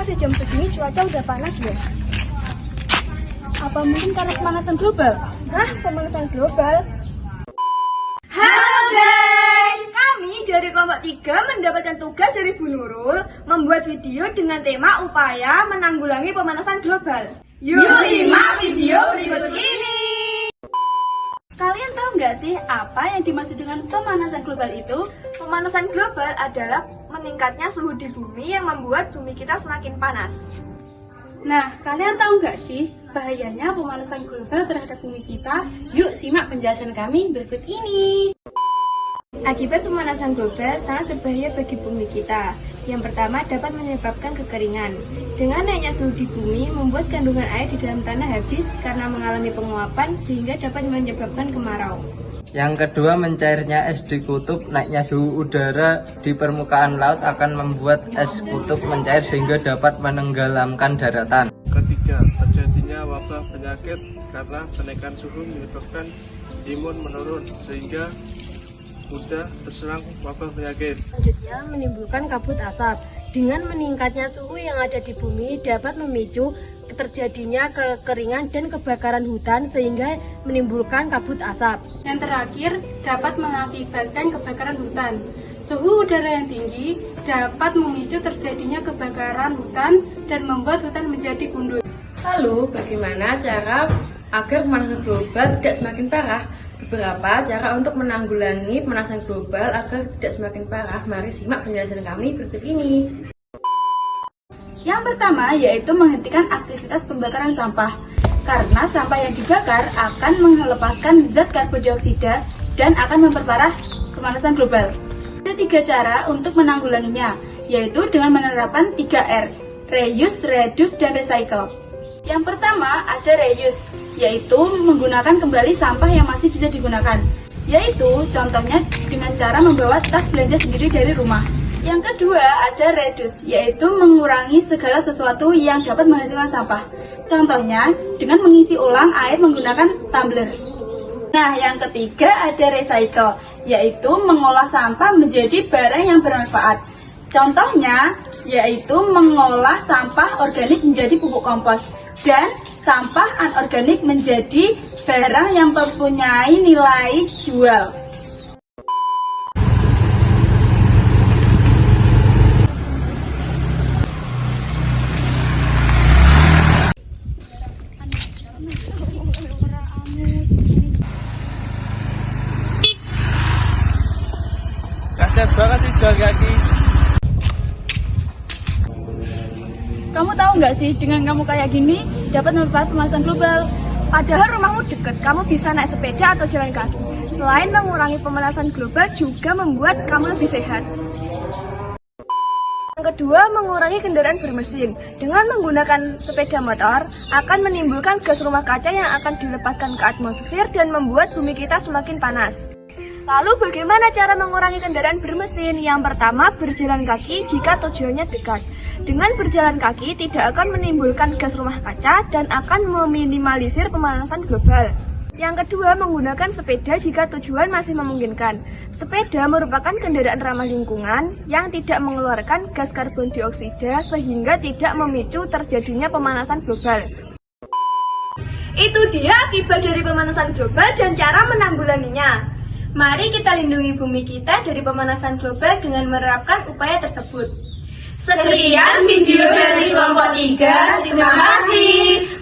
masih jam segini cuaca udah panas ya? Apa mungkin karena pemanasan global? Hah? Pemanasan global? Halo guys, kami dari kelompok 3 mendapatkan tugas dari Bu Nurul membuat video dengan tema upaya menanggulangi pemanasan global. Yuk simak video berikut ini. Kalian tahu nggak sih apa yang dimaksud dengan pemanasan global itu? Pemanasan global adalah meningkatnya suhu di bumi yang membuat bumi kita semakin panas. Nah, kalian tahu nggak sih bahayanya pemanasan global terhadap bumi kita? Yuk simak penjelasan kami berikut ini. Akibat pemanasan global sangat berbahaya bagi bumi kita. Yang pertama dapat menyebabkan kekeringan. Dengan naiknya suhu di bumi membuat kandungan air di dalam tanah habis karena mengalami penguapan sehingga dapat menyebabkan kemarau. Yang kedua, mencairnya es di kutub. Naiknya suhu udara di permukaan laut akan membuat es kutub mencair sehingga dapat menenggelamkan daratan. Ketiga, terjadinya wabah penyakit karena kenaikan suhu menyebabkan imun menurun sehingga mudah terserang wabah penyakit. Selanjutnya menimbulkan kabut asap. Dengan meningkatnya suhu yang ada di bumi dapat memicu terjadinya kekeringan dan kebakaran hutan sehingga menimbulkan kabut asap. Yang terakhir, dapat mengakibatkan kebakaran hutan. Suhu udara yang tinggi dapat memicu terjadinya kebakaran hutan dan membuat hutan menjadi gundul. Lalu, bagaimana cara agar pemanasan global tidak semakin parah? Beberapa cara untuk menanggulangi pemanasan global agar tidak semakin parah. Mari simak penjelasan kami berikut ini. Yang pertama yaitu menghentikan aktivitas pembakaran sampah. Karena sampah yang dibakar akan melepaskan zat karbon dioksida dan akan memperparah pemanasan global. Ada 3 cara untuk menanggulanginya, yaitu dengan menerapkan 3R, reuse, reduce, dan recycle. Yang pertama ada reuse, yaitu menggunakan kembali sampah yang masih bisa digunakan. Yaitu contohnya dengan cara membawa tas belanja sendiri dari rumah. Yang kedua ada reduce, yaitu mengurangi segala sesuatu yang dapat menghasilkan sampah. Contohnya dengan mengisi ulang air menggunakan tumbler. Nah, yang ketiga ada recycle, yaitu mengolah sampah menjadi barang yang bermanfaat. Contohnya yaitu mengolah sampah organik menjadi pupuk kompos dan sampah anorganik menjadi barang yang mempunyai nilai jual. Kasih banget juga kaki. Kamu tahu nggak sih, dengan kamu kayak gini dapat memperparah pemanasan global. Padahal rumahmu dekat, kamu bisa naik sepeda atau jalan kaki. Selain mengurangi pemanasan global juga membuat kamu lebih sehat. Yang kedua, mengurangi kendaraan bermesin. Dengan menggunakan sepeda motor akan menimbulkan gas rumah kaca yang akan dilepaskan ke atmosfer dan membuat bumi kita semakin panas. Lalu bagaimana cara mengurangi kendaraan bermesin? Yang pertama, berjalan kaki jika tujuannya dekat. Dengan berjalan kaki tidak akan menimbulkan gas rumah kaca dan akan meminimalisir pemanasan global. Yang kedua, menggunakan sepeda jika tujuan masih memungkinkan. Sepeda merupakan kendaraan ramah lingkungan yang tidak mengeluarkan gas karbon dioksida sehingga tidak memicu terjadinya pemanasan global. Itu dia akibat dari pemanasan global dan cara menanggulanginya. Mari kita lindungi bumi kita dari pemanasan global dengan menerapkan upaya tersebut. Sekian video dari kelompok 3. Terima kasih.